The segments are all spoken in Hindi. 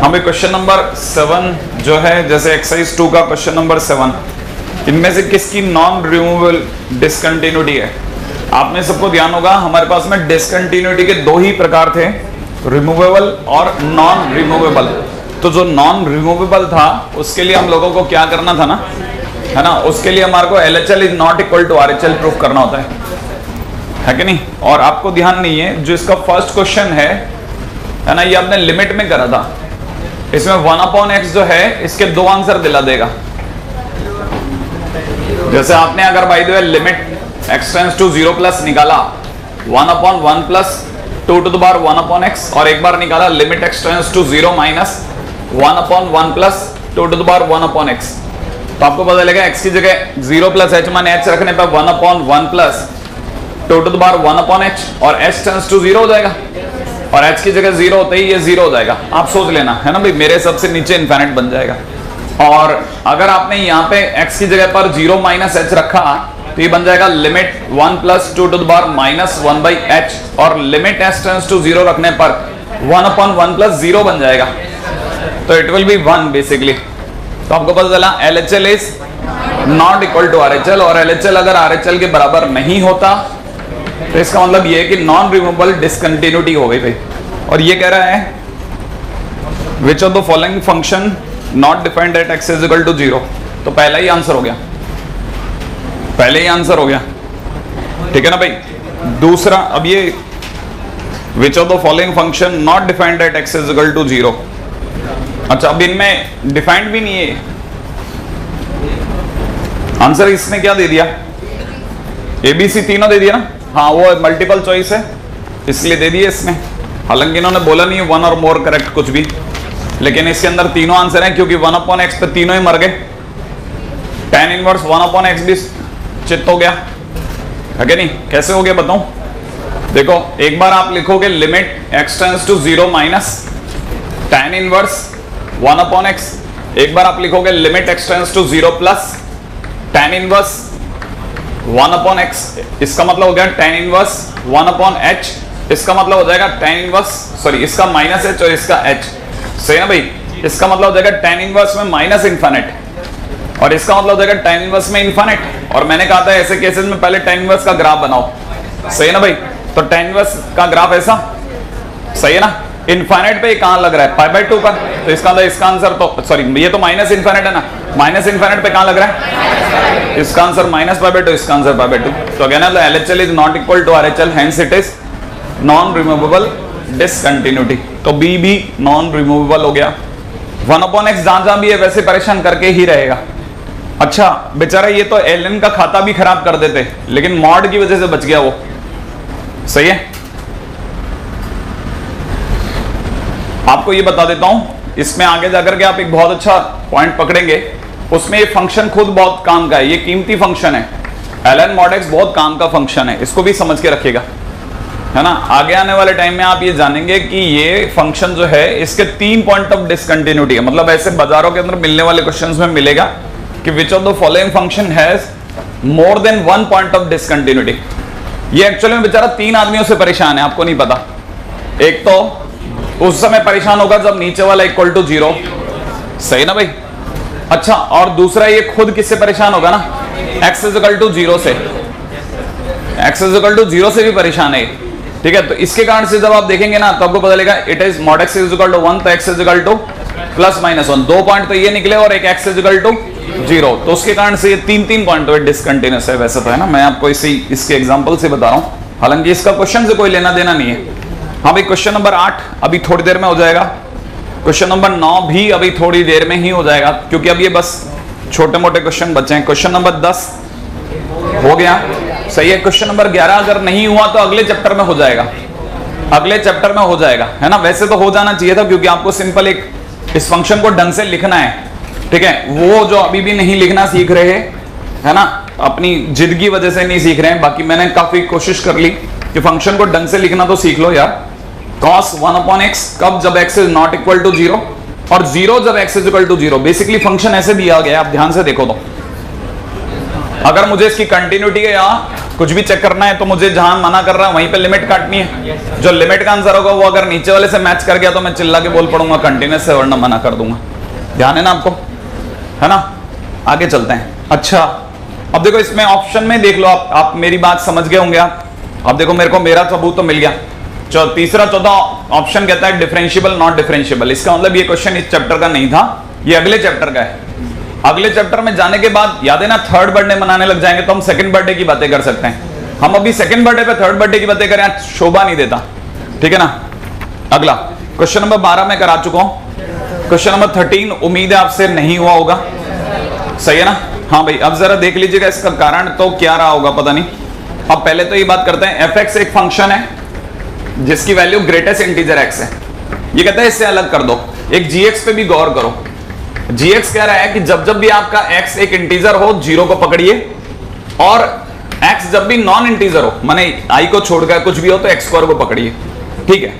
हाँ भाई, क्वेश्चन नंबर 7 जो है, जैसे एक्सरसाइज 2 का क्वेश्चन नंबर 7, इनमें से किसकी नॉन रिमूवेबल डिसकंटिन्यूटी है? आप में सबको ध्यान होगा हमारे पास में डिसकंटिन्यूटी के दो ही प्रकार थे, रिमूवेबल और नॉन रिमूवेबल। तो जो नॉन रिमूवेबल था उसके लिए हम लोगों को क्या करना था ना, है ना, उसके लिए हमारे को LHL is not equal to RHL proof करना होता है कि नहीं। और आपको ध्यान नहीं है, जो इसका फर्स्ट क्वेश्चन है ना, ये आपने लिमिट में करा था। इसमें 1/x जो है इसके दो आंसर दिला देगा। जैसे आपने अगर by the way limit x tends to 0 plus निकाला 1/1 plus 2 to the power 1/x, और एक बार निकाला limit x tends to 0 minus 1/1 plus 2 to the power 1/x, तो आपको पता चलेगा x की जगह 0 प्लस h मान h रखने पर 1/1 plus 2 to the power 1/h, और h टेंड्स टू 0 हो जाएगा, और h की जगह 0 होते ही ये 0 हो जाएगा। आप सोच लेना, है ना भाई, मेरे सबसे नीचे इनफिनिट बन जाएगा। और अगर आपने यहाँ पे x की जगह पर 0 माइनस h रखा तो ये बन जाएगा limit 1 plus 2 to the power minus 1/h, और लिमिट h टेंड्स टू 0 रखने पर 1/1 प्लस 0 बन जाएगा, तो इट विल बी 1 बेसिकली। तो आपको पता चला LHL is not equal to RHL, और LHL अगर RHL के बराबर नहीं होता तो इसका मतलब ये है कि नॉन रिमूवेबल डिसकंटिन्यूटी हो गई भाई। और ये कह रहा है which of the following function not defined at x is equal to 0, तो पहला ही आंसर हो गया, पहले ही आंसर हो गया, ठीक है ना भाई। दूसरा, अब ये which of the following function not defined at x is equal to 0, अच्छा अब इनमें डिफाइंड भी नहीं है। आंसर इसने क्या दे दिया, ABC तीनों दे दिया ना, हाँ वो मल्टीपल चॉइस है इसलिए दे दिए इसने। हालांकि इन्होंने बोला नहीं 1 और मोर करेक्ट कुछ भी, लेकिन इसके अंदर तीनों आंसर हैं, क्योंकि 1/x पे तीनों ही मर गए। tan इनवर्स 1/x भी चित्त हो गया, है कि नहीं? कैसे हो गया बताऊं? देखो एक बार आप लिखोगे limit x tends to 0 minus tan inverse 1/x, एक बार आप लिखोगे limit x tends to 0 plus tan inverse 1/x, इसका मतलब हो गया tan इनवर्स 1/h, इसका मतलब हो जाएगा tan इनवर्स, सॉरी इसका माइनस h और इसका h, सही है ना भाई। इसका मतलब हो जाएगा tan इनवर्स में माइनस इनफिनिट, और इसका मतलब हो जाएगा tan इनवर्स में इनफिनिट। और मैंने कहा था ऐसे केसेस में पहले tan इनवर्स का ग्राफ बनाओ, सही है ना भाई। तो tan इनवर्स का ग्राफ ऐसा, सही है ना, इनफिनिट पे कहां लग रहा है, π/2 पर, तो इसका आंसर तो सॉरी ये तो माइनस इनफिनिट है ना, माइनस इनफिनिट पे कहां लग रहा है, इसका आंसर माइनस π/2, इसका आंसर π/2। तो again LHL is not equal to RHL, hence it is non removable discontinuity. तो B भी नॉन रिमूवेबल हो गया। 1/x जहां भी है वैसे परेशान करके ही रहेगा। अच्छा बेचारा ये तो ln का खाता भी खराब कर देते, लेकिन मॉड की वजह से बच गया वो, सही है। आपको ये बता देता हूं, इसमें आगे जाकर के आप एक बहुत अच्छा पॉइंट पकड़ेंगे, उसमें ये फंक्शन खुद बहुत काम का है, ये कीमती फंक्शन है। ln mod x बहुत काम का फंक्शन है, इसको भी समझ के रखिएगा, है ना। आगे आने वाले टाइम में आप ये जानेंगे कि ये फंक्शन जो है इसके 3 पॉइंट ऑफ डिसकंटिन्यूटी है। मतलब ऐसे बाजारों के अंदर मिलने वाले क्वेश्चंस में मिलेगा कि विच of the following function has more than 1 point of discontinuity. ये एक्चुअली में बेचारा 3 आदमियों से परेशान है, आपको नहीं पता। एक तो उस समय परेशान होगा जब नीचे वाला इक्वल टू 0, सही ना भाई। अच्छा, और दूसरा ये खुद किससे परेशान होगा ना, x इज इक्वल टू 0 से, x इज इक्वल टू 0 से भी परेशान है, ठीक है। तो इसके कारण से जब आप देखेंगे ना तो आपको पता लगेगा it is mod x is equal to 1, तो x is equal to plus minus 1, 2 point तो ये निकले और एक x इज इक्वल टू 0, तो उसके कारण से ये 3 पॉइंट डिसकंटिन्यूअस है। वैसे तो है ना, मैं आपको इसके एग्जांपल से बता रहा हूँ, हालांकि इसका क्वेश्चन से कोई लेना देना नहीं है। हाँ भाई, क्वेश्चन नंबर 8 अभी थोड़ी देर में हो जाएगा, क्वेश्चन नंबर 9 भी अभी थोड़ी देर में ही हो जाएगा, क्योंकि अब ये बस छोटे मोटे क्वेश्चन बचे हैं। क्वेश्चन नंबर 10 हो गया, सही है। क्वेश्चन नंबर 11 अगर नहीं हुआ तो अगले चैप्टर में हो जाएगा, अगले चैप्टर में हो जाएगा, है ना। वैसे तो हो जाना चाहिए था, क्योंकि आपको सिंपल एक इस फंक्शन को ढंग से लिखना है, ठीक है। वो जो अभी भी नहीं लिखना सीख रहे है ना, अपनी जिद की वजह से नहीं सीख रहे हैं। बाकी मैंने काफी कोशिश कर ली कि फंक्शन को ढंग से लिखना तो सीख लो यार। cos 1/x कब, जब x is not equal to 0, और 0 जब x is equal to 0। Basically function ऐसे दिया गया है, आप ध्यान से देखो तो अगर मुझे इसकी कंटिन्यूटी है या कुछ भी चेक करना है तो मुझे जहां मना कर रहा है वहीं पे लिमिट काटनी है। जो लिमिट का आंसर होगा वो अगर नीचे वाले से मैच कर गया तो मैं चिल्ला के बोल पड़ूंगा कंटिन्यूस है, वरना मना कर दूंगा। ध्यान है ना आपको, है ना? आगे चलते हैं। अच्छा, अब देखो इसमें ऑप्शन में देख लो, आप मेरी बात समझ गए होंगे आप। अब देखो मेरे को मेरा सबूत तो मिल गया। तीसरा चौथा ऑप्शन कहता है डिफरेंशिएबल नॉट डिफरेंशिएबल। इसका मतलब ये क्वेश्चन इस चैप्टर का नहीं था, ये अगले चैप्टर का है। अगले चैप्टर में जाने के बाद याद है ना, थर्ड बर्थडे मनाने लग जाएंगे तो हम सेकंड बर्थडे की बातें कर सकते हैं। हम अभी सेकंड बर्थडे पे थर्ड बर्थडे की बातें करें, शोभा नहीं देता, ठीक है ना? अगला क्वेश्चन नंबर 12 में करा चुका हूं। क्वेश्चन नंबर 13 उम्मीद है आपसे नहीं हुआ होगा, सही है ना? हाँ भाई, अब जरा देख लीजिएगा इसका कारण तो क्या रहा होगा पता नहीं। अब पहले तो ये बात करते हैं, f(x) एक फंक्शन है जिसकी वैल्यू ग्रेटेस्ट इंटीजर x है। ये कहता है इससे अलग कर दो। एक gx पे भी गौर करो। gx कह रहा है कि जब जब भी आपका x एक इंटीजर हो, 0 को पकड़िए, और x जब भी नॉन इंटीजर हो, माने i को छोड़कर कुछ भी हो, तो x² को पकड़िए, ठीक है?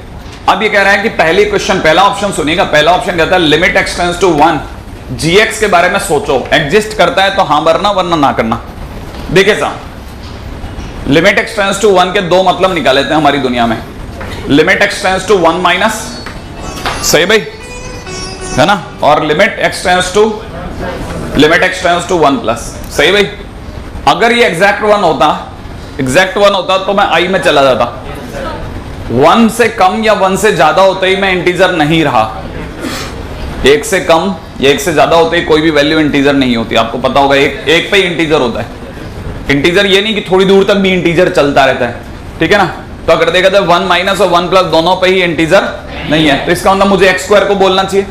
अब ये कह रहा है कि पहली क्वेश्चन, पहला ऑप्शन सुनिएगा। पहला ऑप्शन कहता है limit x tends to 1, gx के बारे में सोचो, एग्जिस्ट करता है तो हाँ भरना, वरना ना करना। देखिए साहब, लिमिट x टेंड्स टू 1 के दो मतलब निकाले थे हमारी दुनिया में। Limit x tends to 1 minus, सही भाई, है ना? और limit x tends to 1 plus, सही भाई। अगर ये एग्जैक्ट 1 होता तो मैं i में चला जाता। 1 से कम या 1 से ज्यादा होते ही मैं इंटीजर नहीं रहा। 1 से कम या 1 से ज्यादा होते ही कोई भी वैल्यू इंटीजर नहीं होती, आपको पता होगा। एक पे ही इंटीजर होता है। इंटीजर ये नहीं कि थोड़ी दूर तक भी इंटीजर चलता रहता है, ठीक है ना? तो अगर देखा जाए 1 माइनस और 1 प्लस दोनों पे ही इंटीजर नहीं है, तो इसका मतलब मुझे x² को बोलना चाहिए।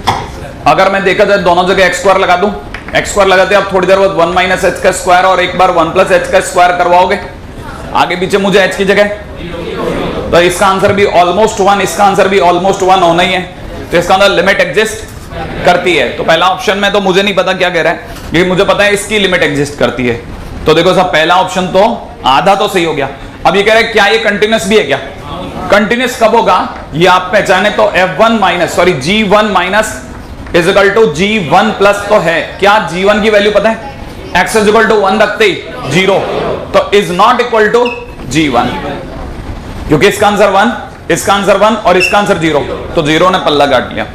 अगर मैं देखा जाए दोनों जगह x² लगा दूं, x² लगाते आप थोड़ी देर बाद 1 माइनस h का स्क्वायर और एक बार 1 प्लस h का स्क्वायर करवाओगे, आगे पीछे मुझे h की जगह, तो इसका आंसर भी ऑलमोस्ट 1, इसका आंसर भी ऑलमोस्ट 1 होना ही है। तो इसका मतलब लिमिट एग्जिस्ट करती है। तो पहला ऑप्शन में तो मुझे नहीं पता क्या कह रहा है, लेकिन मुझे पता है इसकी लिमिट एग्जिस्ट करती है। तो देखो साहब, पहला ऑप्शन तो आधा तो सही हो गया। अब ये कह रहा है क्या ये कंटिन्यूस भी है क्या? कंटिन्यूस कब होगा ये आप पहचाने तो g1 minus is equal to g1 plus तो है। क्या g1 की वैल्यू पता है? x इज इक्वल टू 1 रखते ही 0, तो is not equal to g1, क्योंकि इसका आंसर 1, इसका आंसर 1 और इसका आंसर 0, तो 0 ने पल्ला काट लिया।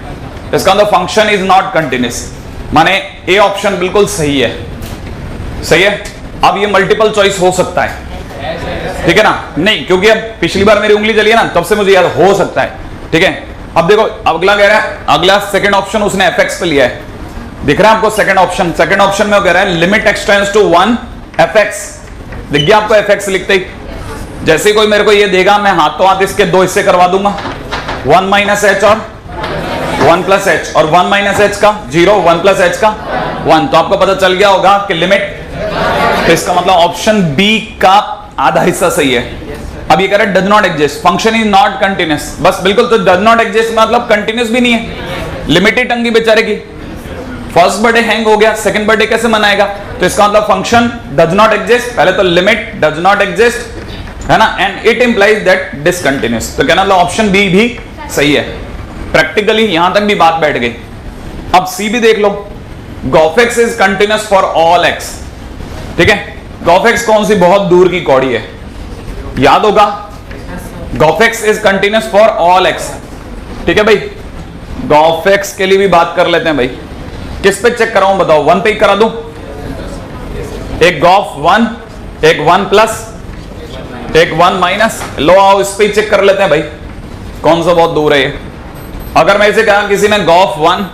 इसका मतलब फंक्शन इज नॉट कंटिन्यूस, माने ए ऑप्शन बिल्कुल सही है, सही है। अब ये मल्टीपल चॉइस हो सकता है, ठीक है ना? नहीं, क्योंकि अब पिछली बार मेरी उंगली चली है ना, तब से मुझे याद हो सकता है, ठीक है? अब देखो अगला कह रहा है, अगला सेकंड ऑप्शन उसने fx पे लिया है, दिख रहा है आपको? सेकंड ऑप्शन में वो कह रहा है limit x tends to 1 fx। दिख गया आपको fx लिखते ही? जैसे ही कोई मेरे को ये देगा, मैं हाथों हाथ इसके दो हिस्से करवा दूंगा, 1 माइनस h और 1 प्लस h, और 1 माइनस h का 0, 1 प्लस h का 1, तो आपको पता चल गया होगा कि लिमिट। तो इसका मतलब ऑप्शन बी का आधा हिस्सा सही है। अब ये कह रहा है does not exist, function is not continuous, बस बिल्कुल। तो डज नॉट एग्जिस्ट मतलब कंटिन्यूस भी नहीं है, लिमिटेड टंगी बेचारे की। फर्स्ट बर्थडे हैंग हो गया, सेकंड बर्थडे कैसे मनाएगा? तो इसका मतलब फंक्शन डज नॉट एग्जिस्ट, पहले तो लिमिट डज नॉट एग्जिस्ट, है ना? And it implies that discontinuous. तो कहना मतलब ऑप्शन बी भी सही है। प्रैक्टिकली यहां तक भी बात बैठ गई। अब सी भी देख लो, g o f x is continuous for all x, ठीक है? गोफेक्स कौन सी बहुत दूर की कौड़ी है, याद होगा? G o f x is continuous for all x, ठीक है भाई? गोफेक्स के लिए भी बात कर लेते हैं भाई। किस पे चेक कराऊं बताओ? 1 पे ही करा दूं? एक गोफ 1, एक 1 प्लस, एक 1 माइनस, लो आओ इस पे ही चेक कर लेते हैं भाई, कौन सा बहुत दूर है ये। अगर मैं इसे कहा किसी ने गोफ 1,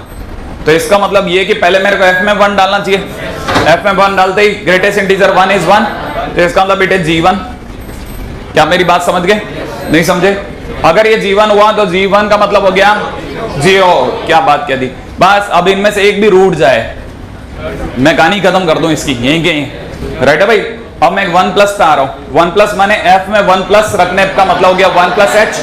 तो इसका मतलब ये कि पहले मेरे को f में 1 डालना चाहिए, f में 1 डालते ही ग्रेटेस्ट इंटीजर 1 इज 1, तो इसका मतलब इट इज g1। क्या मेरी बात समझ गए? नहीं समझे? अगर ये g1 हुआ तो g1 का मतलब हो गया 0। क्या बात कह दी? बस अब इनमें से एक भी रूट जाए, मैं कहानी खत्म कर दूं इसकी, यहीं के यहीं, राइट है भाई? अब मैं 1 प्लस पे आ रहा हूं। 1 प्लस माने f में 1 प्लस रखने का मतलब हो गया 1 प्लस h,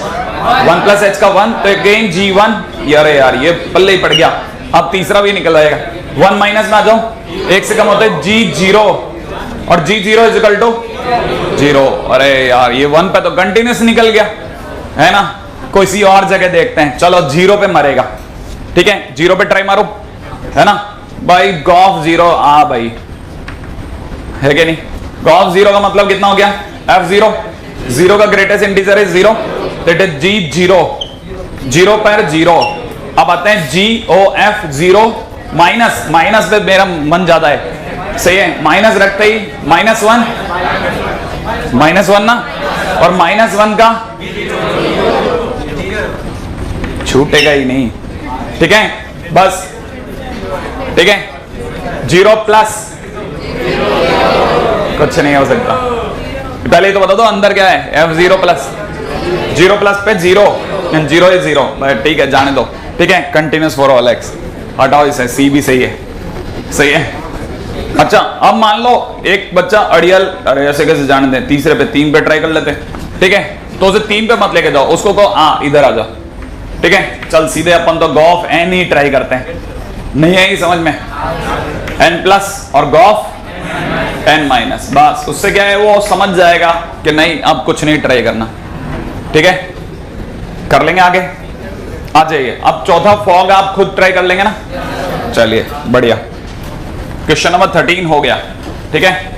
1 प्लस h का 1, तो अगेन g1। यार ये पल्ले ही पड़ गया। अब तीसरा भी निकल आएगा, 1 माइनस में आ जाओ, 1 से कम होता है g0, और g0 इज इक्वल टू 0। अरे यार ये 1 पे तो कंटिन्यूस निकल गया, है ना? कोई और जगह देखते हैं, चलो 0 पे मरेगा, ठीक है? 0 पे ट्राई मारो, है ना भाई? गॉफ 0 आ भाई, है कि नहीं? गॉस जीरो का मतलब कितना हो गया? एफ जीरो, जीरो का ग्रेटेस्ट इंटीजर है zero, that is g zero, zero पर जीरो। अब आते हैं g o f zero minus, minus पे मेरा मन ज्यादा है, सही है, माइनस रखते ही माइनस वन, माइनस वन ना, और माइनस वन का छूटेगा ही नहीं, ठीक है, बस, ठीक है, जीरो प्लस कुछ नहीं हो सकता। पहले तो बता दो अंदर क्या है, F zero plus, zero plus पे जीरो, जीरो इज जीरो, ठीक है, जाने दो, ठीक है, कंटिन्यूस फॉर ऑल एक्स, हटाओ इसे, सी भी सही है, सही है। अच्छा अब मान लो एक बच्चा अड़ियल, अरे ऐसे कैसे जाने दें, तीसरे पे, तीन पे ट्राई कर लेते हैं, ठीक है, तो उसे तीन पे मत लेके जाओ, उसको कहो आ इधर आ जाओ, ठीक है, चल सीधे अपन तो गॉफ एन ही ट्राई करते हैं, नहीं है समझ में, एन प्लस और गॉफ एन माइनस, बस उससे क्या है वो समझ जाएगा कि नहीं अब कुछ नहीं ट्राई करना, ठीक है, कर लेंगे आगे, आ जाइए। अब चौथा फॉग आप खुद ट्राई कर लेंगे ना, चलिए बढ़िया, क्वेश्चन नंबर 13 हो गया, ठीक है।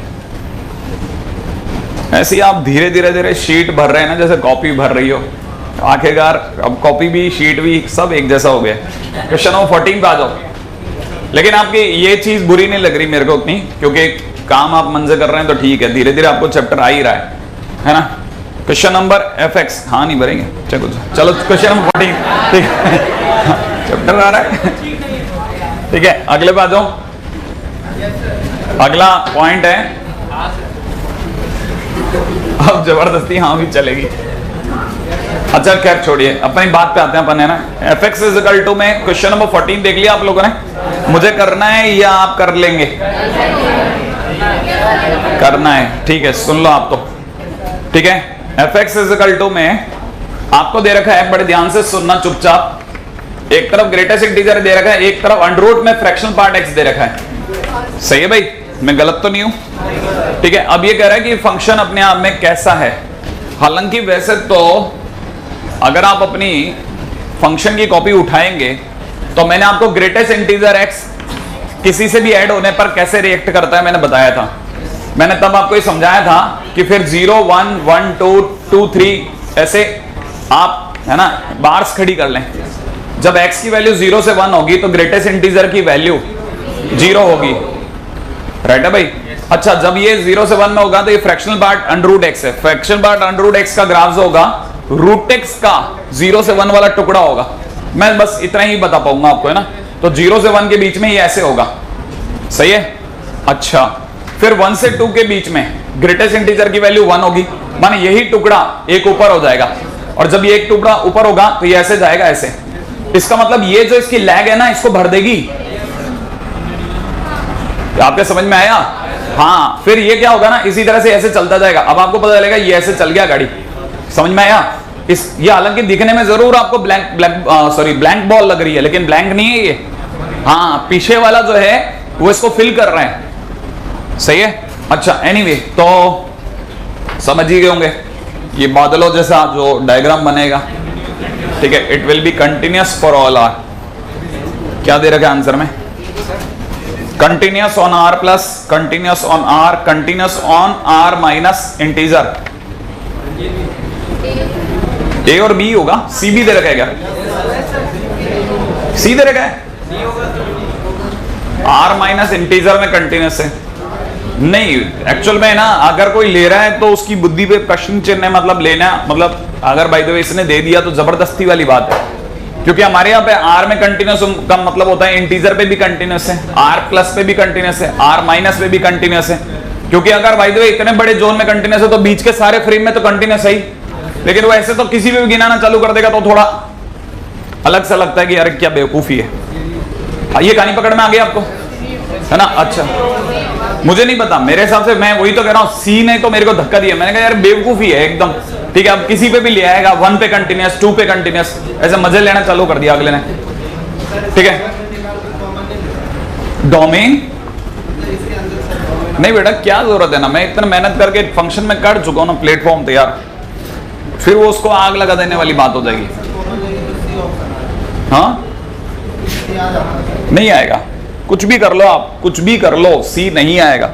ऐसे ही आप धीरे धीरे धीरे शीट भर रहे हैं ना, जैसे कॉपी भर रही हो, आखिरकार अब कॉपी भी शीट भी सब एक जैसा हो गया। क्वेश्चन नंबर 14 पे आ जाओ, लेकिन आपकी ये चीज बुरी नहीं लग रही मेरे को उतनी, क्योंकि काम आप मन से कर रहे हैं तो ठीक है, धीरे धीरे आपको चैप्टर आ ही रहा है ना। क्वेश्चन नंबर एफ एक्स, हाँ नहीं भरेंगे, चलो क्वेश्चन नंबर 14, ठीक है, चैप्टर आ रहा है, ठीक है, अगले पे आ जाओ। अगला पॉइंट है, अब जबरदस्ती हाँ भी चलेगी, अच्छा खैर छोड़िए, अपनी बात पे आते हैं अपन, है ना। F x is equal to में क्वेश्चन नंबर 14 देख लिया आप लोगों ने, मुझे करना है या आप कर लेंगे? करना है, ठीक है, सुन लो आप तो, ठीक है। F x is equal to में आपको दे रखा है, बड़े ध्यान से सुनना चुपचाप, एक तरफ ग्रेटेस्ट इंटीजर दे रखा है, एक तरफ अंडर रूट में फ्रैक्शनल पार्ट एक्स दे रखा है, सही है भाई, मैं गलत तो नहीं हूं, ठीक है। अब ये कह रहा है कि फंक्शन अपने आप में कैसा है, हालांकि वैसे तो अगर आप अपनी फंक्शन की कॉपी उठाएंगे तो मैंने आपको ग्रेटेस्ट इंटीजर एक्स किसी से भी ऐड होने पर कैसे रिएक्ट करता है मैंने बताया था, मैंने तब आपको ये समझाया था कि फिर 0 1 1 2 2 3 ऐसे आप, है ना, बार्स खड़ी कर लें, जब x की वैल्यू 0 से 1 होगी तो ग्रेटेस्ट इंटीजर की वैल्यू 0 होगी, राइट है भाई। अच्छा जब ये 0 से 1 में होगा तो ये fractional part under root x है, fractional part under root x का ग्राफ जो होगा रूट एक्स का 0 से 1 वाला टुकड़ा होगा, मैं बस इतना ही बता पाऊंगा आपको, है ना। तो 0 से 1 के बीच में ये ऐसे होगा, सही है। अच्छा फिर 1 से 2 के बीच में ग्रेटेस्ट इंटीजर की वैल्यू 1 होगी, माने यही टुकड़ा एक ऊपर हो जाएगा, और जब ये एक टुकड़ा ऊपर होगा तो ये ऐसे जाएगा ऐसे, इसका मतलब ये जो इसकी लैग है ना इसको भर देगी, आपके समझ में आया? हाँ, फिर ये क्या होगा ना, इसी तरह से ऐसे चलता जाएगा, अब आपको पता चलेगा ये ऐसे चल गया गाड़ी, समझ में आया? ये हालांकि दिखने में जरूर आपको ब्लैंक बॉल लग रही है, लेकिन ब्लैंक नहीं है ये, हाँ पीछे वाला जो है वो इसको फिल कर रहे हैं, सही है। अच्छा एनीवे तो समझ ही गए होंगे, ये बादलों जैसा जो डायग्राम बनेगा, ठीक है, it will be continuous for all R, क्या दे रखा है आंसर में, continuous on R plus continuous on R continuous on R minus integer, a और बी होगा, सी भी दे रखा है क्या, सी दे रखा है, आर माइनस इंटीजर में कंटिन्यूअस है नहीं, एक्चुअल में ना अगर कोई ले रहा है तो उसकी बुद्धि पे प्रश्न चिन्ह, मतलब लेना, मतलब अगर बाय द वे इसने दे दिया तो जबरदस्ती वाली बात है, क्योंकि हमारे यहाँ पे आर में कंटिन्यूअस का मतलब होता है इंटीजर पे भी कंटिन्यूअस है, आर प्लस पे भी कंटिन्यूअस है, आर माइनस पे भी कंटिन्यूअस है, क्योंकि अगर बाय द वे इतने बड़े जोन में कंटिन्यूअस है तो बीच के सारे फ्रेम में तो कंटिन्यूअस है ही, लेकिन वो ऐसे तो किसी भी गिनाना चालू कर देगा तो थोड़ा अलग सा लगता है कि यार क्या बेवकूफी है। ये कहानी पकड़ में आ गई आपको, है ना। अच्छा मुझे नहीं पता, मेरे हिसाब से मैं वही तो कह रहा हूँ, सी ने तो मेरे को धक्का दिया, मैंने कहा यार बेवकूफी है एकदम, ठीक है। अब किसी पे भी ले आएगा, 1 पे कंटिन्यूअस 2 पे कंटिन्यूअस, ऐसे मजे लेना चालू कर दिया अगले ने, ठीक है। डोमेन नहीं बेटा क्या जरूरत है ना, मैं इतना मेहनत करके फंक्शन में कर चुका हूँ ना प्लेटफॉर्म तैयार, फिर वो उसको आग लगा देने वाली बात हो जाएगी। हाँ नहीं आएगा, कुछ भी कर लो आप, कुछ भी कर लो, सी नहीं आएगा,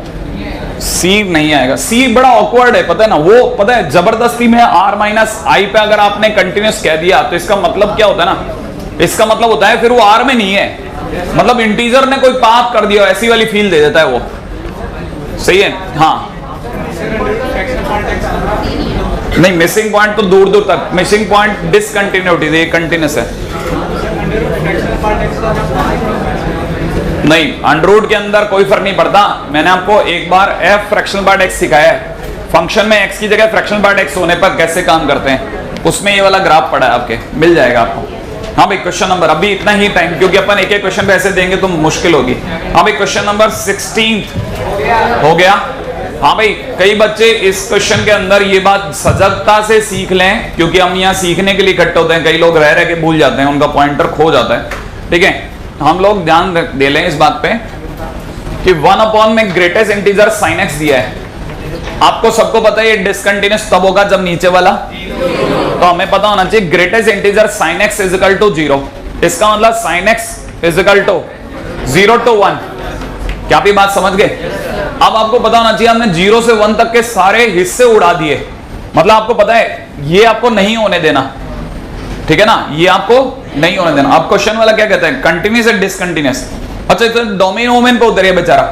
सी नहीं आएगा, सी बड़ा ऑकवर्ड है, पता है ना, वो पता है जबरदस्ती में r माइनस आई पे अगर आपने कंटिन्यूस कह दिया तो इसका मतलब क्या होता है ना, इसका मतलब होता है फिर वो r में नहीं है, मतलब इंटीजर ने कोई पाथ कर दिया, ऐसी वाली फील दे देता है वो। सही है, हाँ नहीं मिसिंग पॉइंट तो दूर दूर तक, मिसिंग पॉइंट डिसकंटिन्यूटी, ये कंटिन्यूस है नहीं, अंडररूट के अंदर कोई फर्क नहीं पड़ता। मैंने आपको एक बार f फ्रैक्शनल पार्ट x सिखाया है, फंक्शन में x की जगह फ्रैक्शनल पार्ट x होने पर कैसे काम करते हैं, उसमें ये वाला ग्राफ पड़ा है आपके, मिल जाएगा आपको। हाँ भाई क्वेश्चन नंबर, अभी इतना ही टाइम क्योंकि अपन एक एक क्वेश्चन पे ऐसे देंगे तो मुश्किल होगी। हाँ भाई क्वेश्चन नंबर 16 हो गया। हाँ भाई कई बच्चे इस क्वेश्चन के अंदर ये बात सजगता से सीख लें, क्योंकि हम यहाँ सीखने के लिए इकट्ठे होते हैं, कई लोग रह रह के भूल जाते हैं, उनका पॉइंटर खो जाता है। ठीक है, हम लोग ध्यान दे लें इस बात पे कि 1 अपॉन में ग्रेटेस्ट इंटीजर sin x दिया है, आपको सबको पता है ये डिसकंटिन्यूअस तब होगा जब नीचे वाला, तो हमें पता होना चाहिए greatest integer sin x is equal to 0, इसका मतलब sin x is equal to 0 to 1। क्या आप ये बात समझ गए? अब आपको पता होना चाहिए हमने 0 से 1 तक के सारे हिस्से उड़ा दिए, मतलब आपको पता है ये आपको नहीं होने देना, ठीक है ना, ये आपको नहीं होने देना। अब क्वेश्चन वाला क्या कहता है, कंटिन्यूस या डिसकंटिन्यूस। अच्छा तो डोमेन वोमेन पे उतरिए बेचारा,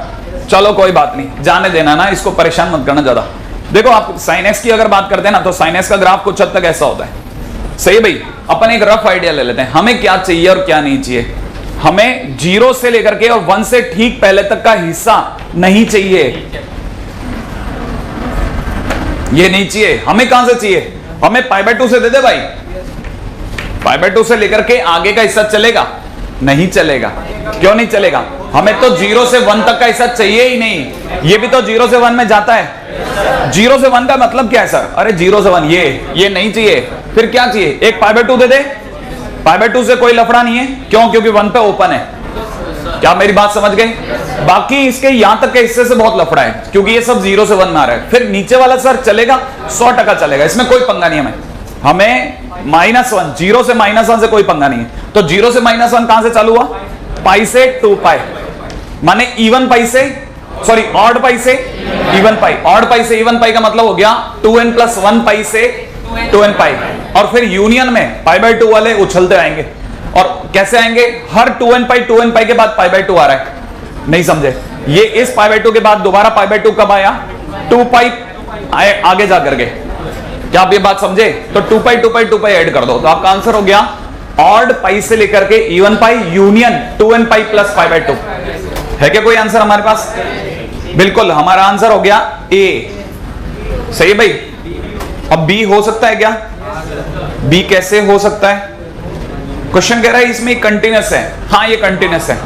चलो कोई बात नहीं, जाने देना ना, इसको परेशान मत करना ज्यादा। देखो आप sin x की अगर बात करते हैं ना तो sin x का ग्राफ कुछ हद तक ऐसा होता है। सही भाई, अपन एक रफ आइडिया ले लेते हैं, हमें क्या चाहिए और क्या नहीं चाहिए। हमें 0 से लेकर के और 1 से ठीक पहले तक का हिस्सा नहीं चाहिए, ये नहीं चाहिए। हमें कहां से चाहिए, हमें π/2 से दे दे भाई, π/2 से लेकर के आगे का हिस्सा चलेगा? नहीं चलेगा। क्यों नहीं चलेगा? हमें तो 0 से 1 तक का हिस्सा चाहिए ही नहीं, ये भी तो 0 से 1 में जाता है। 0 से 1 का मतलब क्या है सर? अरे 0 से 1 ये नहीं चाहिए, फिर क्या चाहिए? एक π/2 दे दे, π/2 से कोई लफड़ा नहीं है, क्यों? क्योंकि 1 पे ओपन है। क्या मेरी बात समझ गए? बाकी इसके यहां तक के हिस्से से बहुत लफड़ा है, क्योंकि ये सब 0 से 1 में आ रहा है। फिर नीचे वाला सर चलेगा, 100% चलेगा, इसमें कोई पंगा नहीं है। हमें -1, 0 से -1 से कोई पंगा नहीं है। तो 0 से -1 कहां से चालू हुआ? पाई से 2π, माने इवन पाई से, सॉरी ऑड पाई से इवन पाई, ऑड पाई से इवन पाई का मतलब हो गया 2n + 1 पाई से 2n पाई। और फिर यूनियन में π/2 वाले उछलते आएंगे, और कैसे आएंगे? हर 2n पाई के बाद π/2 आ रहा है, नहीं समझे? ये इस π/2 के बाद दोबारा π/2 कब आया? 2π आगे जा करके। क्या आप ये बात समझे? तो 2π ऐड कर दो, तो आपका आंसर हो गया ऑड पाई से लेकर के इवन पाई यूनियन 2n पाई + π/2। है क्या कोई आंसर हमारे पास? बिल्कुल, हमारा आंसर हो गया ए। सही भाई। अब बी हो सकता है क्या? बी कैसे हो सकता है? क्वेश्चन कह रहा है इसमें कंटिन्यूस है। हाँ ये कंटिन्यूस है,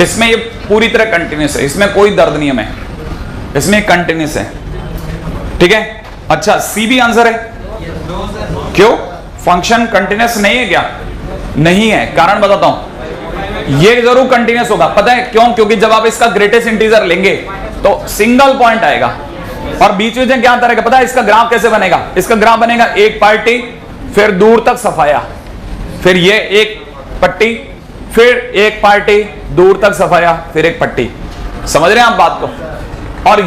इसमें ये पूरी तरह कंटिन्यूस है, इसमें कोई दर्द नहीं है, हमें इसमें कंटिन्यूस है। ठीक है, अच्छा सी भी आंसर है। क्यों? फंक्शन कंटिन्यूस नहीं है क्या? नहीं है, कारण बताता हूं, ये जरूर कंटिन्यूस होगा। पता है क्यों? क्योंकि जब आप इसका ग्रेटेस्ट इंटीजर लेंगे तो सिंगल पॉइंट आएगा, और बीच में क्या आता रहेगा पता है? इसका ग्राफ कैसे बनेगा? इसका ग्राफ बनेगा एक पार्टी, फिर दूर तक सफाया, फिर ये एक पट्टी, फिर एक पार्टी, दूर तक सफाया, फिर एक पट्टी। समझ रहे हैं आप बात को? और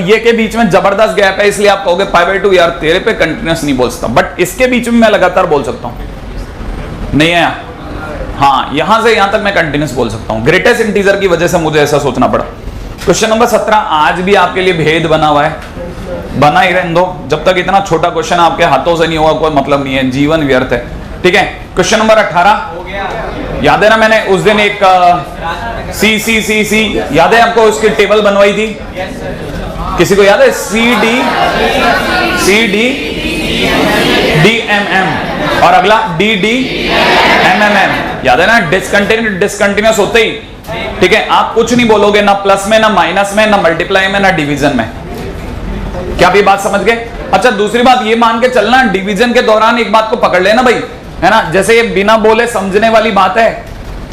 ये के बीच में जबरदस्त गैप है, इसलिए आप कहोगे π/2 यार तेरे पे कंटिन्यूस नहीं बोल सकता, बट इसके बीच में मैं लगातार बोल सकता हूं। नहीं है? हाँ, यहां से यहां तक मैं कंटिन्यूस बोल सकता हूं, ग्रेटेस्ट इंटीजर की वजह से मुझे ऐसा सोचना पड़ा। क्वेश्चन नंबर 17 आज भी आपके लिए भेद बना हुआ है, बना ही रहने दो, जब तक इतना छोटा क्वेश्चन आपके हाथों से नहीं होगा कोई मतलब नहीं है, जीवन व्यर्थ है। ठीक है, क्वेश्चन नंबर 18 याद है ना, मैंने उस दिन एक सी याद है आपको, उसकी टेबल बनवाई थी, किसी को याद है? सी डी DMM और अगला DDMMM, याद है ना? डिसकंटिन्यूस होते ही, ठीक है, आप कुछ नहीं बोलोगे, ना प्लस में, ना माइनस में, ना मल्टीप्लाई में, ना डिवीजन में। क्या आप ये बात समझ गए? अच्छा दूसरी बात ये मान के चलना, डिवीजन के दौरान एक बात को पकड़ लेना भाई, है ना, जैसे ये बिना बोले समझने वाली बात है।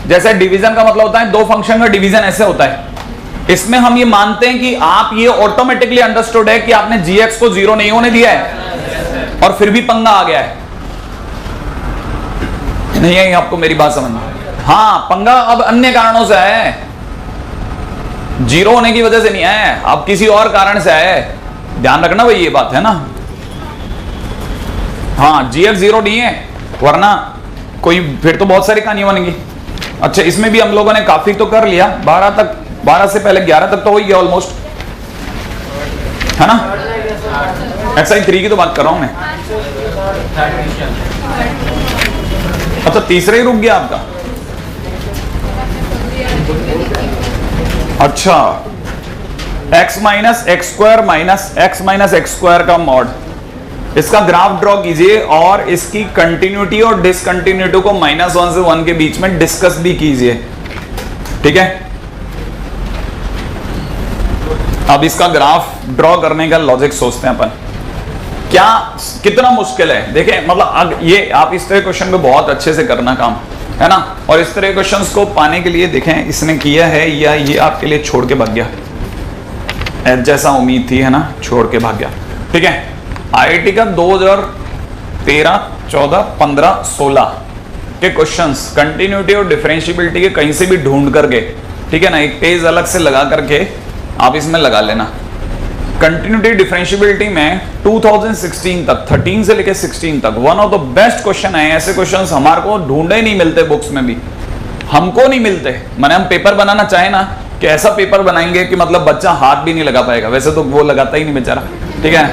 जैसे डिवीजन का मतलब होता है दो फंक्शन का डिवीजन ऐसे होता है, इसमें हम ये मानते हैं कि आप ये ऑटोमेटिकली अंडरस्टूड है कि आपने gx को 0 नहीं होने दिया है, और फिर भी पंगा आ गया है। नहीं है आपको मेरी बात समझना? हाँ, पंगा अब अन्य कारणों से है। जीरो होने की वजह से नहीं आया है, अब किसी और कारण से आया है, ध्यान रखना भाई, ये बात है ना। हाँ, GF जीरो नहीं है, वरना कोई फिर तो बहुत सारी कहानियां बनेंगी। अच्छा, इसमें भी हम लोगों ने काफी तो कर लिया, 12 तक, 12 से पहले 11 तक तो हो ही गया ऑलमोस्ट, है ना। एक्सरसाइज 3 की तो बात कर रहा हूं मैं। अच्छा, तीसरे ही रुक गया आपका। अच्छा, x minus x square minus x minus x square का मॉड, इसका ग्राफ ड्रॉ कीजिए और इसकी कंटिन्यूटी और डिसकंटिन्यूटी को -1 से 1 के बीच में डिस्कस भी कीजिए, ठीक है। अब इसका ग्राफ ड्रॉ करने का लॉजिक सोचते हैं अपन, क्या कितना मुश्किल है। देखें, मतलब ये आप इस तरह क्वेश्चन को बहुत अच्छे से करना काम, है ना। और इस तरह क्वेश्चंस को पाने के लिए देखें इसने किया है या ये आपके लिए छोड़ के भाग गया, जैसा उम्मीद थी, है ना, छोड़ के भाग गया, ठीक है। IIT का 2013, 14, 15, 16 के क्वेश्चंस कंटिन्यूटी और डिफरेंशिएबिलिटी के कहीं से भी ढूंढ करके, ठीक है ना, एक पेज अलग से लगा करके आप इसमें लगा लेना। कंटिन्यूटी डिफरेंशिएबिलिटी में 2016 तक, 13 से लेकर 16 तक one of the best question है। ऐसे क्वेश्चंस हमारे को ढूंढे नहीं मिलते, बुक्स में भी हमको नहीं मिलते। माने हम पेपर बनाना चाहे ना कि ऐसा पेपर बनाएंगे कि मतलब बच्चा हाथ भी नहीं लगा पाएगा, वैसे तो वो लगाता ही नहीं बेचारा, ठीक है,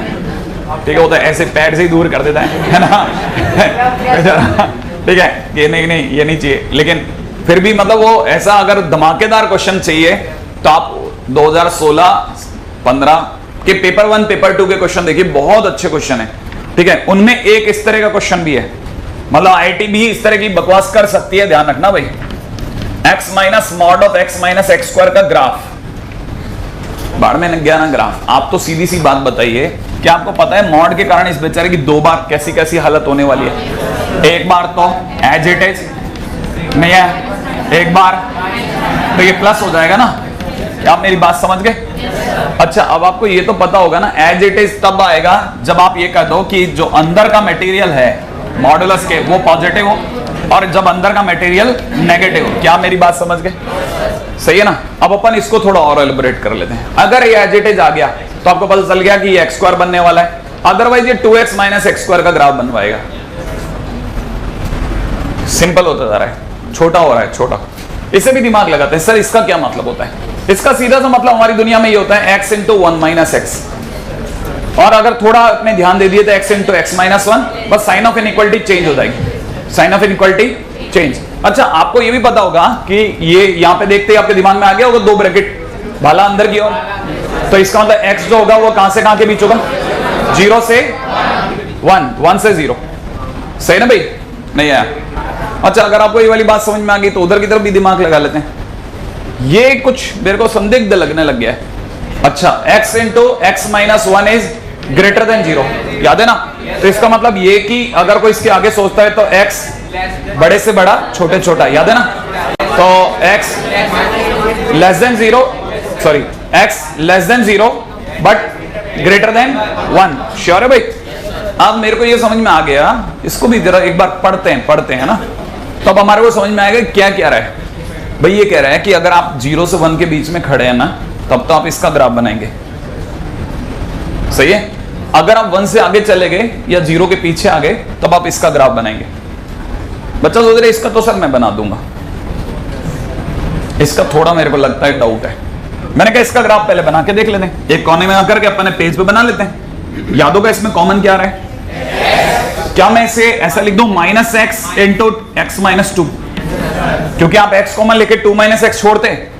ठीक है, वो तो ऐसे पैर से ही दूर कर देता है ना ठीक है, ये नहीं ये नहीं चाहिए, लेकिन फिर भी मतलब वो ऐसा अगर धमाकेदार क्वेश्चन चाहिए तो आप 2016, 15 के पेपर 1, पेपर 2 के क्वेश्चन देखिए, बहुत अच्छे क्वेश्चन है, ठीक है। उनमें एक इस तरह का क्वेश्चन भी है, मतलब IIT भी इस तरह की बकवास कर सकती है, ध्यान रखना भाई। x minus mod of x minus x square का ग्राफ, बाढ़ में लग गया ना ग्राफ। आप तो सीधी सी बात बताइए, क्या आपको पता है मॉड के कारण इस बेचारे की 2 बार कैसी कैसी हालत होने वाली है। एक बार तो एज इट इज नहीं है, एक बार तो ये प्लस हो जाएगा ना, आप मेरी बात समझ गए। अच्छा, अब आपको ये तो पता होगा ना, एज इट इज तब आएगा जब आप ये कह दो कि जो अंदर का मटेरियल है मॉडुलस के वो पॉजिटिव हो और जब अंदर का मटेरियल नेगेटिव हो। क्या मेरी बात समझ गए, सही है ना। अब अपन इसको थोड़ा और एलिब्रेट कर लेते हैं। अगर ये एज इट इज आ गया तो आपको पता चल गया कि ये एक्स स्क्वायर बनने वाला है, अदरवाइज ये 2x माइनस एक्स स्क्वायर का ग्राफ बनवाएगा। सिंपल होता जा रहा है, छोटा हो रहा है, छोटा। इसे भी दिमाग लगाते हैं, सर इसका क्या मतलब होता है। इसका सीधा सा मतलब हमारी दुनिया में ये होता है x इंटू 1 माइनस एक्स, और अगर थोड़ा अपने ध्यान दे दिए तो x इंटू एक्स माइनस 1, बस साइन ऑफ इनइक्वालिटी चेंज हो जाएगी, साइन ऑफ इनइक्वालिटी चेंज। अच्छा, आपको ये भी पता होगा कि ये यहाँ पे देखते ही आपके दिमाग में आ गया होगा 2 ब्रैकेट भाला अंदर की ओर, तो इसका मतलब x जो होगा वो कहां से कहां के बीच होगा, 0 से 1, 1 से 0, सही ना भाई, नहीं आया। अच्छा, अगर आपको ये वाली बात समझ में आ गई तो उधर की तरफ भी दिमाग लगा लेते हैं। ये कुछ मेरे को संदिग्ध लगने लग गया है। अच्छा, x into x minus 1 is greater than 0, याद है ना। तो इसका मतलब ये कि अगर कोई इसके आगे सोचता है तो x बड़े से बड़ा छोटे छोटा, याद है ना। तो x less than 0, sorry x less than 0 but greater than 1, sure है भाई। अब मेरे को ये समझ में आ गया, इसको भी जरा एक बार पढ़ते हैं ना, तो अब हमारे को समझ में आएगा क्या कह रहा है भाई। ये कह रहा है कि अगर आप 0 से 1 के बीच में खड़े हैं ना, तब तो आप इसका ग्राफ बनाएंगे, सही है। अगर आप 1 से आगे चले गए या 0 के पीछे आ गए तब आप इसका ग्राफ बनाएंगे। बच्चा सोच रहे इसका तो सर मैं बना दूंगा, इसका थोड़ा मेरे को लगता है डाउट है। मैंने कहा इसका ग्राफ पहले बना के देख लेते हैं, एक कोने में आकर के अपने पेज पे बना लेते हैं। याद होगा इसमें कॉमन क्या रहा है, क्या मैं इसे ऐसा लिख दूं minus x into x minus 2, क्योंकि आप x कॉमन लेके 2 माइनस एक्स छोड़ते हैं,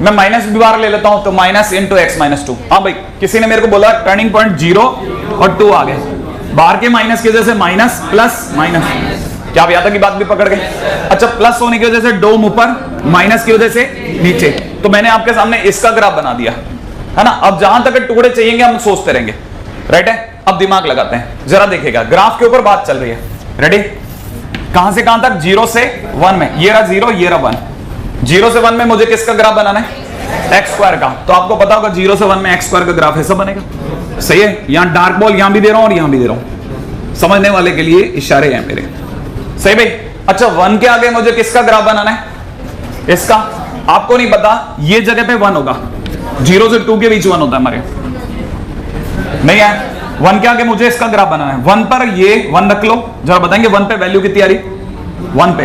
मैं माइनस भी बार ले लेता हूं तो माइनस इंटू एक्स माइनस 2। हाँ भाई, किसी ने मेरे को बोला टर्निंग पॉइंट 0 और 2 आ गए, बाहर के माइनस की वजह से माइनस प्लस माइनस, क्या आप यहां तक की बात भी पकड़ गए। अच्छा, प्लस होने की वजह से डोम ऊपर, माइनस की वजह से नीचे, तो मैंने आपके सामने इसका ग्राफ बना दिया है ना। अब जहां तक टुकड़े चाहिए हम सोचते रहेंगे, राइट है। अब दिमाग लगाते हैं, जरा देखिएगा ग्राफ के ऊपर बात चल रही है, रेडी। कहां से कहां तक, 0 से 1 में, ये रहा 0, ये रहा 1। 0 से 1 में मुझे किसका ग्राफ बनाना है, एक्स स्क्वायर का। तो आपको पता होगा 0 से 1 में एक्स स्क्वायर का ग्राफ ऐसा बनेगा, सही है। यहां डार्क बॉल यहां भी दे रहा हूं और यहां भी दे रहा हूं, समझने वाले के लिए इशारे हैं मेरे, सही भाई। अच्छा, 1 के आगे मुझे किसका ग्राफ बनाना है, इसका, आपको नहीं पता ये जगह पे 1 होगा, 0 से 2 के बीच 1 होता है हमारे, नहीं है 1 के आगे मुझे इसका ग्राफ बनाना है। 1 पर ये 1 रख लो, जरा बताएंगे 1 पे वैल्यू कितनी आ रही? 1 पे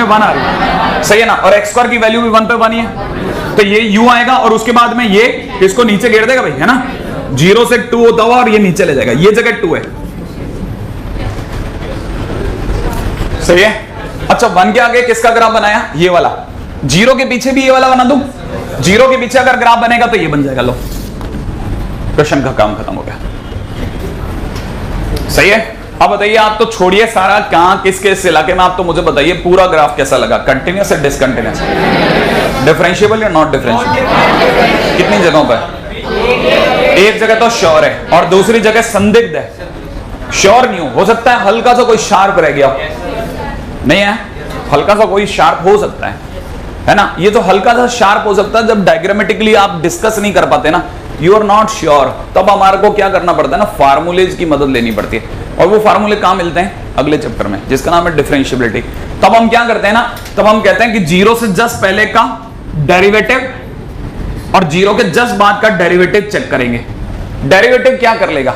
1 आ रही, सही है ना। और x² की वैल्यू भी 1 पे 1 ही है, तो ये u आएगा और उसके बाद में ये इसको नीचे गिर देगा भाई, है ना। 0 से 2 होता हुआ और ये नीचे ले जाएगा, ये जगह 2 है, सही है। अच्छा 1 के आगे किसका ग्राफ बनाया? ये वाला। 0 के पीछे भी ये वाला बना दूं, 0 के पीछे अगर ग्राफ बनेगा तो ये बन जाएगा, लो क्वेश्चन का काम खत्म हो गया, सही है। अब बताइए, आप तो छोड़िए सारा कहां किस इलाके में, आप तो मुझे बताइए पूरा ग्राफ कैसा लगा, कंटिन्यूअस या डिसकंटिन्यूअस, डिफरेंशिएबल या नॉट डिफरेंशिएबल? कितनी जगहों पर? एक जगह तो श्योर है और दूसरी जगह संदिग्ध है, श्योर नहीं हो सकता है हल्का सा कोई शार्प रह गया, नहीं है, हल्का सा कोई शार्प हो सकता है ना। ये तो हल्का सा शार्प हो सकता है जब डायग्रामेटिकली आप डिस्कस नहीं कर पाते ना, यू आर नॉट श्योर, तब हमारे को क्या करना पड़ता है ना, फार्मूलेज की मदद लेनी पड़ती है। और वो फार्मूले कहां मिलते हैं? अगले चैप्टर में, जिसका नाम है डिफरेंशिएबिलिटी। तब हम क्या करते हैं ना, तब हम कहते हैं कि 0 से जस्ट पहले का डेरिवेटिव और 0 के जस्ट बाद का डेरिवेटिव चेक करेंगे। डेरिवेटिव क्या कर लेगा?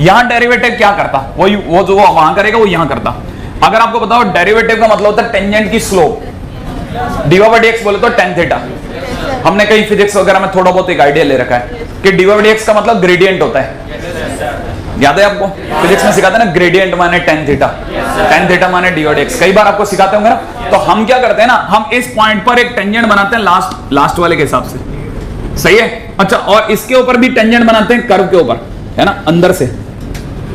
यहां डेरिवेटिव क्या करता? वो जो वहां करेगा वो यहां करता। अगर आपको बताओ डेरिवेटिव का मतलब होता है टेंजेंट की स्लोप, dy/dx बोले तो tan थीटा। हमने कहीं फिजिक्स वगैरह में थोड़ा बहुत एक आइडिया ले रखा है कि dy/dx का मतलब ग्रेडियंट होता है, याद है आपको? फिजिक्स में सिखाते हैं ना, ग्रेडियंट माने tan थीटा माने dy/dx, कई बार आपको सिखाते होंगे ना। तो हम क्या करते हैं ना, हम इस पॉइंट पर एक टेंजेंट बनाते हैं लास्ट वाले के हिसाब से, सही है। अच्छा, और इसके ऊपर भी टेंजेंट बनाते हैं कर्व के ऊपर, है ना, अंदर से।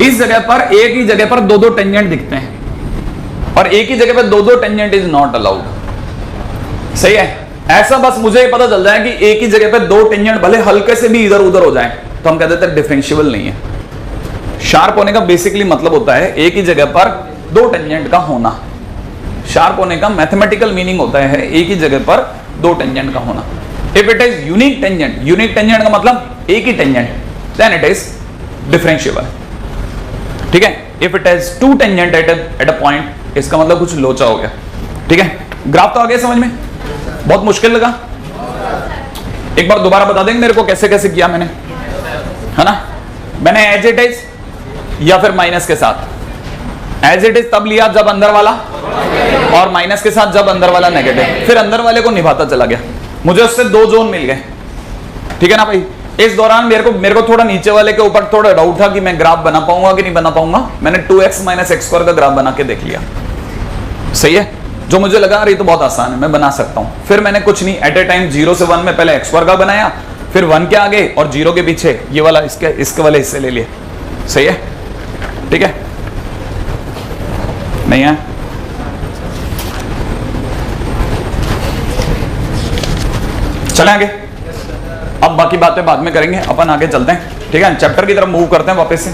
इस जगह पर एक ही जगह पर 2-2 टेंजेंट दिखते हैं और एक ही जगह पर 2-2 टेंजेंट इज नॉट अलाउड, सही है। ऐसा बस मुझे पता चल जाए कि एक ही जगह पे 2 टेंजेंट भले हल्के से भी इधर उधर हो जाए तो हम कह देते हैं डिफरेंशिएबल नहीं है। शार्प होने का बेसिकली मतलब होता है एक ही जगह पर 2 टेंजेंट का होना। शार्प होने का मैथमेटिकल मीनिंग होता है एक ही जगह पर 2 टेंजेंट का होना। If it is unique tangent का मतलब एक ही tangent, then it is differentiable, ठीक है। If it is 2 tangent at a point, इसका मतलब कुछ लोचा हो गया, ठीक है। ग्राफ तो आ गया समझ में? बहुत मुश्किल लगा? एक बार दोबारा बता देंगे मेरे को कैसे कैसे किया मैंने, है ना। मैंने एज इट इज या फिर माइनस के साथ। एज इट इज तब लिया जब अंदर वाला, और माइनस के साथ जब अंदर वाला नेगेटिव। फिर अंदर वाले को निभाता चला गया, मुझे उससे 2 जोन मिल गए, ठीक है ना भाई। इस दौरान मेरे को थोड़ा नीचे वाले के ऊपर थोड़ा डाउट था कि मैं ग्राफ बना पाऊंगा कि नहीं बना पाऊंगा। मैंने 2x - x² का ग्राफ बना के देख लिया, सही है। जो मुझे लगा अरे तो बहुत आसान है, मैं बना सकता हूं। फिर मैंने कुछ नहीं, एट ए टाइम 0 से 1 में पहले x² का बनाया, फिर 1 के आगे और 0 के पीछे ये वाला इसके वाले हिस्से ले लिए, सही है, ठीक है। नहीं है? चलें आगे। अब बाकी बातें बाद में करेंगे, अपन आगे चलते हैं, ठीक है। चैप्टर की तरफ मूव करते हैं वापस से।